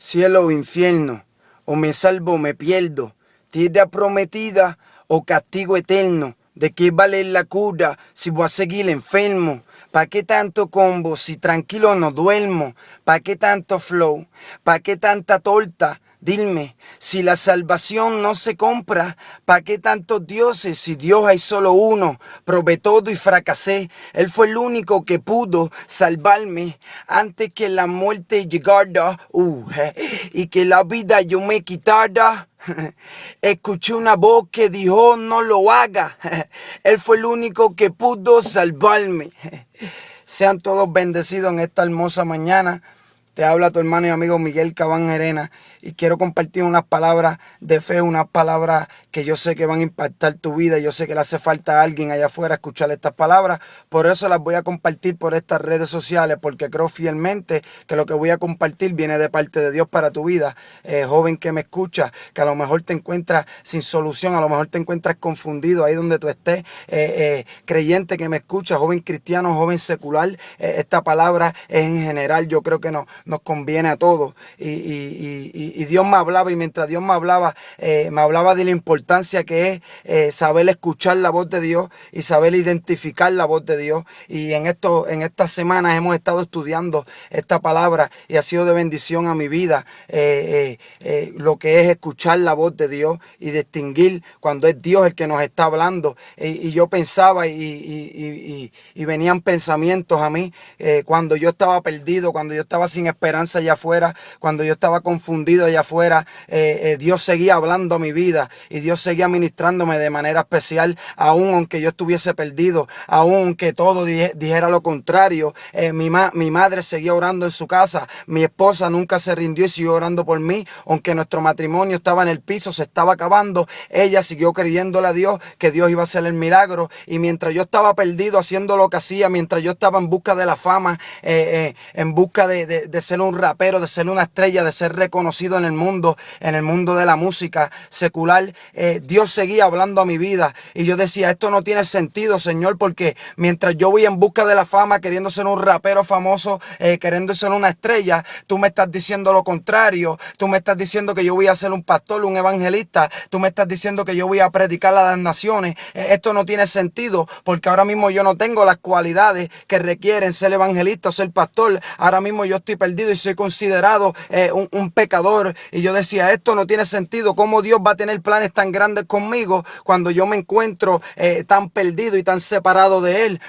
cielo o infierno, o me salvo o me pierdo, tierra prometida o castigo eterno. ¿De qué vale la cura si voy a seguir enfermo? ¿Pa' qué tanto combo si tranquilo no duermo? ¿Pa' qué tanto flow? ¿Pa' qué tanta torta? Dime, si la salvación no se compra, ¿pa' qué tantos dioses si Dios hay solo uno? Probé todo y fracasé, Él fue el único que pudo salvarme antes que la muerte llegara y que la vida yo me quitara. Escuché una voz que dijo no lo haga. Él fue el único que pudo salvarme. Sean todos bendecidos en esta hermosa mañana. Te habla tu hermano y amigo Miguel Cabán Gerena y quiero compartir unas palabras de fe, unas palabras que yo sé que van a impactar tu vida. Yo sé que le hace falta a alguien allá afuera escuchar estas palabras. Por eso las voy a compartir por estas redes sociales, porque creo fielmente que lo que voy a compartir viene de parte de Dios para tu vida. Joven que me escucha, que a lo mejor te encuentras sin solución, a lo mejor te encuentras confundido ahí donde tú estés. Creyente que me escucha, joven cristiano, joven secular, esta palabra es en general. Yo creo que nos conviene a todos. Y Dios me hablaba, y mientras Dios me hablaba de la importancia que es saber escuchar la voz de Dios y saber identificar la voz de Dios. Y en estas semanas hemos estado estudiando esta palabra y ha sido de bendición a mi vida, lo que es escuchar la voz de Dios y distinguir cuando es Dios el que nos está hablando. Y yo pensaba y venían pensamientos a mí cuando yo estaba perdido, cuando yo estaba sin esperanza allá afuera, cuando yo estaba confundido allá afuera. Dios seguía hablando a mi vida y Dios seguía ministrándome de manera especial, aún aunque yo estuviese perdido, aún aunque todo dijera lo contrario. Mi madre seguía orando en su casa, mi esposa nunca se rindió y siguió orando por mí, aunque nuestro matrimonio estaba en el piso, se estaba acabando, ella siguió creyéndole a Dios que Dios iba a hacer el milagro. Y mientras yo estaba perdido haciendo lo que hacía, mientras yo estaba en busca de la fama, en busca de ser un rapero, de ser una estrella, de ser reconocido en el mundo de la música secular, Dios seguía hablando a mi vida. Y yo decía, esto no tiene sentido, Señor, porque mientras yo voy en busca de la fama, queriendo ser un rapero famoso, queriendo ser una estrella, tú me estás diciendo lo contrario. Tú me estás diciendo que yo voy a ser un pastor, un evangelista. Tú me estás diciendo que yo voy a predicar a las naciones. Esto no tiene sentido, porque ahora mismo yo no tengo las cualidades que requieren ser evangelista o ser pastor. Ahora mismo yo estoy perdido y soy considerado un pecador. Y yo decía, esto no tiene sentido. ¿Cómo Dios va a tener planes tan grandes conmigo cuando yo me encuentro tan perdido y tan separado de Él?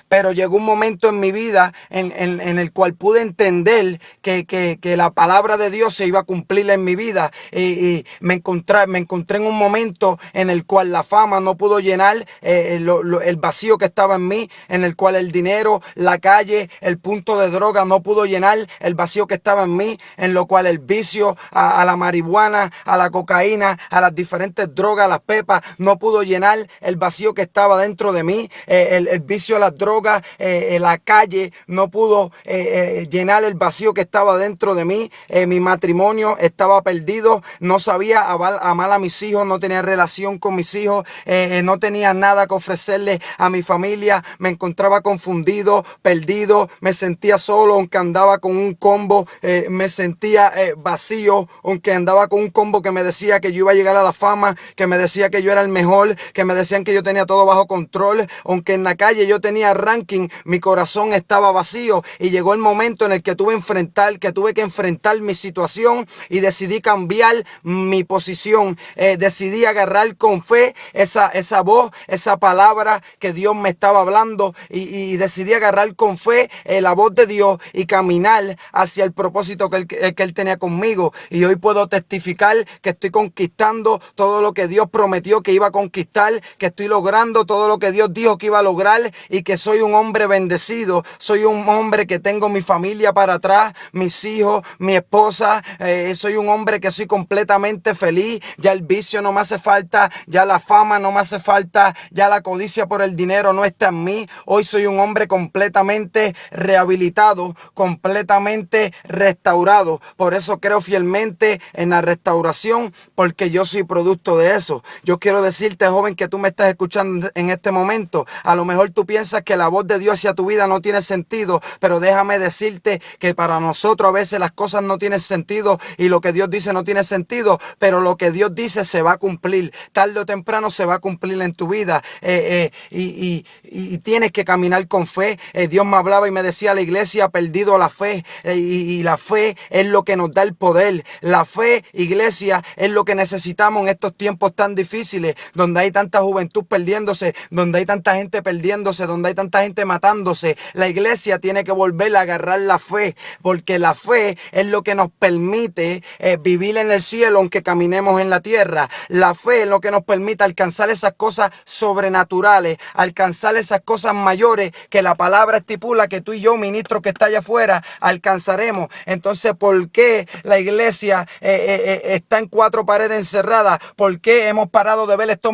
Pero llegó un momento en mi vida en el cual pude entender que la palabra de Dios se iba a cumplir en mi vida. Y me encontré en un momento en el cual la fama no pudo llenar el vacío que estaba en mí, en el cual el dinero, la calle, el punto de droga no pudo llenar el vacío que estaba en mí, en lo cual el vicio a la marihuana, a la cocaína, a las diferentes drogas, a las pepas, no pudo llenar el vacío que estaba dentro de mí. El vicio a las drogas, la calle no pudo llenar el vacío que estaba dentro de mí. Mi matrimonio estaba perdido, no sabía amar a mis hijos, no tenía relación con mis hijos, no tenía nada que ofrecerle a mi familia. Me encontraba confundido, perdido, me sentía solo aunque andaba con un combo, me sentía vacío aunque andaba con un combo que me decía que yo iba a llegar a la fama, que me decía que yo era el mejor, que me decían que yo tenía todo bajo control. Aunque en la calle yo tenía ranking, mi corazón estaba vacío. Y llegó el momento en el que tuve que enfrentar mi situación y decidí cambiar mi posición. Decidí agarrar con fe esa voz, esa palabra que Dios me estaba hablando, y decidí agarrar con fe la voz de Dios y caminar hacia el propósito que Él tenía conmigo. Y hoy puedo testificar que estoy conquistando todo lo que Dios prometió que iba a conquistar, que estoy logrando todo lo que Dios dijo que iba a lograr, y que soy un hombre bendecido. Soy un hombre que tengo mi familia para atrás, mis hijos, mi esposa. Soy un hombre que soy completamente feliz. Ya el vicio no me hace falta, ya la fama no me hace falta, ya la codicia por el dinero no está en mí. Hoy soy un hombre completamente rehabilitado, completamente restaurado. Por eso creo fielmente en la restauración, porque yo soy producto de eso. Yo quiero decirte, joven, que tú me estás escuchando en este momento, a lo mejor tú piensas que la voz de Dios hacia tu vida no tiene sentido, pero déjame decirte que para nosotros a veces las cosas no tienen sentido y lo que Dios dice no tiene sentido, pero lo que Dios dice se va a cumplir. Tarde o temprano se va a cumplir en tu vida y tienes que caminar con fe. Dios me hablaba y me decía: la iglesia ha perdido la fe y la fe es lo que nos da el poder. La fe, iglesia, es lo que necesitamos en estos tiempos tan difíciles, donde hay tanta juventud perdiéndose, donde hay tanta gente perdiéndose, donde hay tanta gente matándose. La iglesia tiene que volver a agarrar la fe, porque la fe es lo que nos permite vivir en el cielo aunque caminemos en la tierra. La fe es lo que nos permite alcanzar esas cosas sobrenaturales, alcanzar esas cosas mayores que la palabra estipula que tú y yo, ministro que está allá afuera, alcanzaremos. Entonces, ¿por qué la iglesia está en cuatro paredes encerrada? ¿Por qué hemos parado de ver estos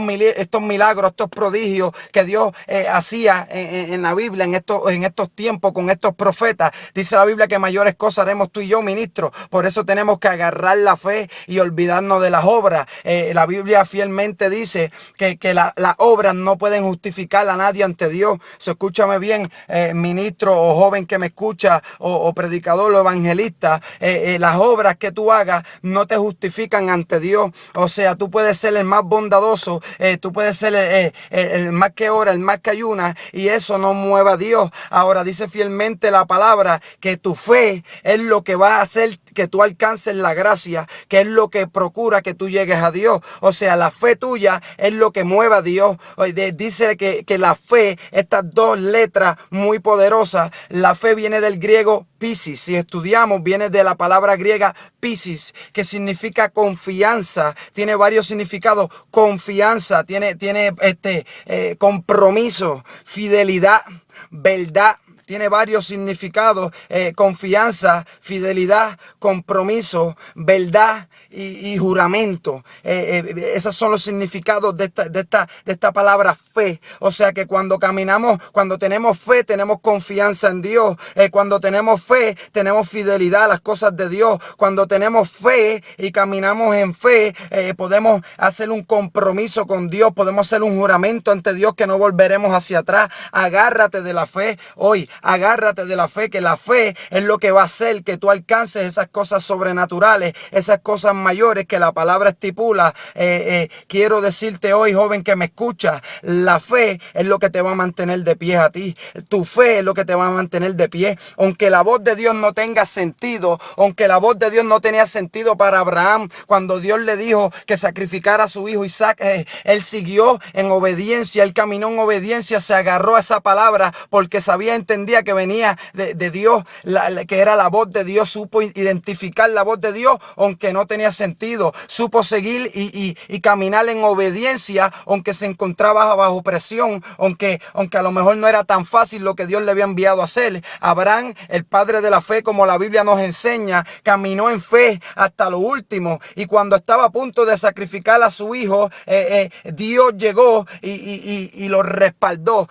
milagros, estos prodigios que Dios hacía en la Biblia en estos tiempos con estos profetas? Dice la Biblia que mayores cosas haremos tú y yo, ministro. Por eso tenemos que agarrar la fe y olvidarnos de las obras. La Biblia fielmente dice que las obras no pueden justificar a nadie ante Dios. Escúchame bien, ministro o joven que me escucha, o predicador o evangelista, las obras que tú hagas no te justifican ante Dios. O sea, tú puedes ser el más bondadoso, tú puedes ser el más que ora, el más que ayuna, y eso no mueve a Dios. Ahora dice fielmente la palabra que tu fe es lo que va a hacer que tú alcances la gracia, que es lo que procura que tú llegues a Dios. O sea, la fe tuya es lo que mueve a Dios. Dice que la fe, estas dos letras muy poderosas, la fe viene del griego Piscis. Si estudiamos, viene de la palabra griega Piscis, que significa confianza. Tiene varios significados. Confianza, tiene compromiso, fidelidad, verdad. Tiene varios significados: confianza, fidelidad, compromiso, verdad y juramento. Esos son los significados de esta palabra fe. O sea que cuando caminamos, cuando tenemos fe, tenemos confianza en Dios. Cuando tenemos fe, tenemos fidelidad a las cosas de Dios. Cuando tenemos fe y caminamos en fe, podemos hacer un compromiso con Dios, podemos hacer un juramento ante Dios que no volveremos hacia atrás. Agárrate de la fe hoy. Agárrate de la fe, que la fe es lo que va a hacer que tú alcances esas cosas sobrenaturales, esas cosas mayores que la palabra estipula. Quiero decirte hoy, joven que me escucha, la fe es lo que te va a mantener de pie a ti. Tu fe es lo que te va a mantener de pie. Aunque la voz de Dios no tenga sentido, aunque la voz de Dios no tenía sentido para Abraham, cuando Dios le dijo que sacrificara a su hijo Isaac, él siguió en obediencia, él caminó en obediencia, se agarró a esa palabra porque entendía que venía de Dios, que era la voz de Dios. Supo identificar la voz de Dios aunque no tenía sentido. Supo seguir y caminar en obediencia aunque se encontraba bajo presión, aunque a lo mejor no era tan fácil lo que Dios le había enviado a hacer. Abraham, el padre de la fe, como la Biblia nos enseña, caminó en fe hasta lo último, y cuando estaba a punto de sacrificar a su hijo, Dios llegó y lo respaldó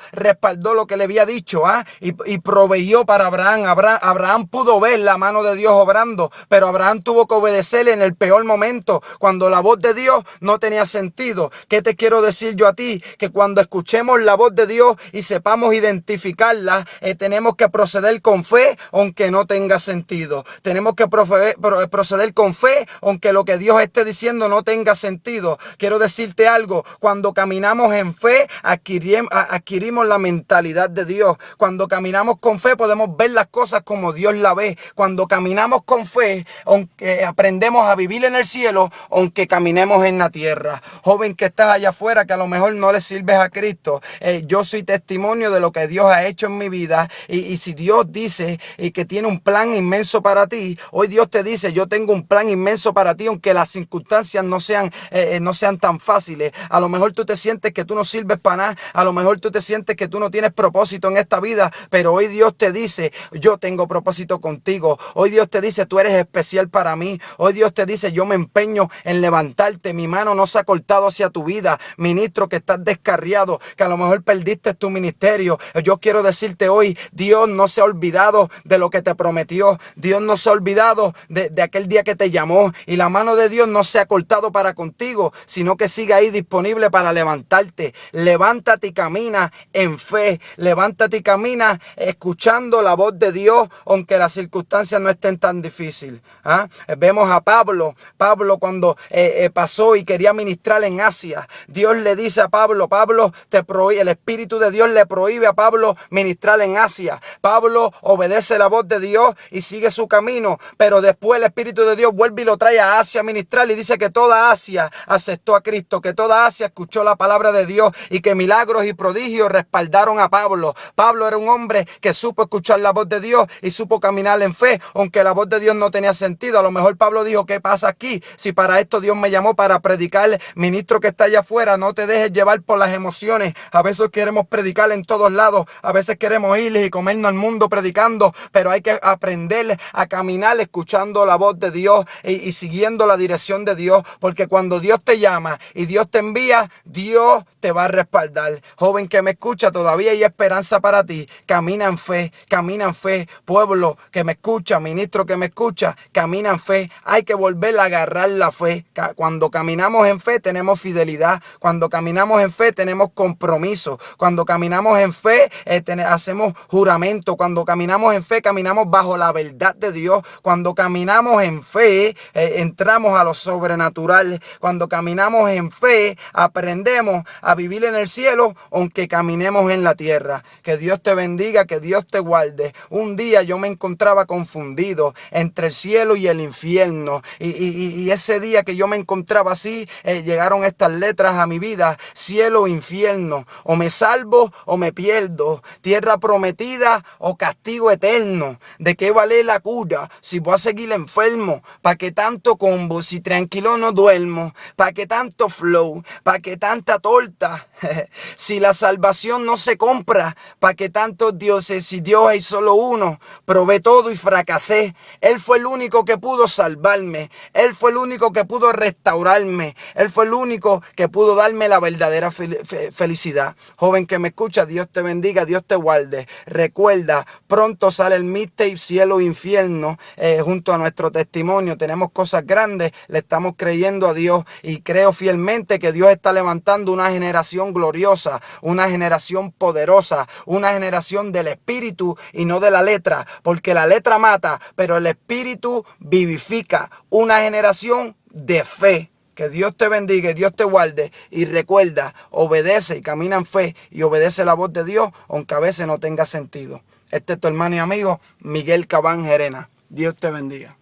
lo que le había dicho, y proveyó para Abraham. Abraham pudo ver la mano de Dios obrando, pero Abraham tuvo que obedecerle en el peor momento, cuando la voz de Dios no tenía sentido. ¿Qué te quiero decir yo a ti? Que cuando escuchemos la voz de Dios y sepamos identificarla, tenemos que proceder con fe aunque no tenga sentido. Tenemos que proceder con fe aunque lo que Dios esté diciendo no tenga sentido. Quiero decirte algo: cuando caminamos en fe, adquirimos la mentalidad de Dios. Cuando caminamos con fe, podemos ver las cosas como Dios la ve. Cuando caminamos con fe, aunque aprendemos a vivir en el cielo, aunque caminemos en la tierra. Joven que estás allá afuera, que a lo mejor no le sirves a Cristo, yo soy testimonio de lo que Dios ha hecho en mi vida, y si Dios dice que tiene un plan inmenso para ti, hoy Dios te dice: yo tengo un plan inmenso para ti, aunque las circunstancias no sean tan fáciles. A lo mejor tú te sientes que tú no sirves para nada, a lo mejor tú te sientes que tú no tienes propósito en esta vida, pero pero hoy Dios te dice, yo tengo propósito contigo. Hoy Dios te dice, tú eres especial para mí. Hoy Dios te dice, yo me empeño en levantarte. Mi mano no se ha cortado hacia tu vida. Ministro, que estás descarriado, que a lo mejor perdiste tu ministerio. Yo quiero decirte hoy, Dios no se ha olvidado de lo que te prometió. Dios no se ha olvidado de aquel día que te llamó. Y la mano de Dios no se ha cortado para contigo, sino que sigue ahí disponible para levantarte. Levántate y camina en fe. Levántate y camina escuchando la voz de Dios, aunque las circunstancias no estén tan difíciles. Vemos a Pablo cuando pasó y quería ministrar en Asia. Dios le dice a Pablo, el Espíritu de Dios le prohíbe a Pablo ministrar en Asia. Pablo obedece la voz de Dios y sigue su camino, pero después el Espíritu de Dios vuelve y lo trae a Asia a ministrar, y dice que toda Asia aceptó a Cristo, que toda Asia escuchó la palabra de Dios y que milagros y prodigios respaldaron a Pablo. Pablo era un hombre que supo escuchar la voz de Dios y supo caminar en fe, aunque la voz de Dios no tenía sentido. A lo mejor Pablo dijo, ¿qué pasa aquí? Si para esto Dios me llamó para predicar. Ministro que está allá afuera, no te dejes llevar por las emociones. A veces queremos predicar en todos lados, a veces queremos ir y comernos al mundo predicando, pero hay que aprender a caminar escuchando la voz de Dios y siguiendo la dirección de Dios, porque cuando Dios te llama y Dios te envía, Dios te va a respaldar. Joven que me escucha, todavía hay esperanza para ti. Camina en fe, camina en fe. Pueblo que me escucha, ministro que me escucha, camina en fe. Hay que volver a agarrar la fe. Cuando caminamos en fe tenemos fidelidad. Cuando caminamos en fe tenemos compromiso. Cuando caminamos en fe hacemos juramento. Cuando caminamos en fe caminamos bajo la verdad de Dios. Cuando caminamos en fe entramos a lo sobrenatural. Cuando caminamos en fe aprendemos a vivir en el cielo aunque caminemos en la tierra. Que Dios te bendiga, que Dios te guarde. Un día yo me encontraba confundido entre el cielo y el infierno, y ese día que yo me encontraba así, llegaron estas letras a mi vida: cielo, infierno, o me salvo o me pierdo, tierra prometida o castigo eterno. ¿De qué vale la cura si voy a seguir enfermo? ¿Para qué tanto combo si tranquilo no duermo? ¿Para qué tanto flow? ¿Para qué tanta torta? Si la salvación no se compra, ¿para qué tantos dioses si Dios hay solo uno? Probé todo y fracasé. Él fue el único que pudo salvarme. Él fue el único que pudo restaurarme. Él fue el único que pudo darme la verdadera felicidad. Joven que me escucha, Dios te bendiga, Dios te guarde. Recuerda, pronto sale el mixtape Cielo e Infierno junto a nuestro testimonio. Tenemos cosas grandes, le estamos creyendo a Dios y creo fielmente que Dios está levantando una generación gloriosa, una generación poderosa, una generación del espíritu y no de la letra, porque la letra mata, pero el espíritu vivifica. Una generación de fe. Que Dios te bendiga y Dios te guarde, y recuerda, obedece y camina en fe y obedece la voz de Dios, aunque a veces no tenga sentido. Este es tu hermano y amigo Miguel Cabán Gerena. Dios te bendiga.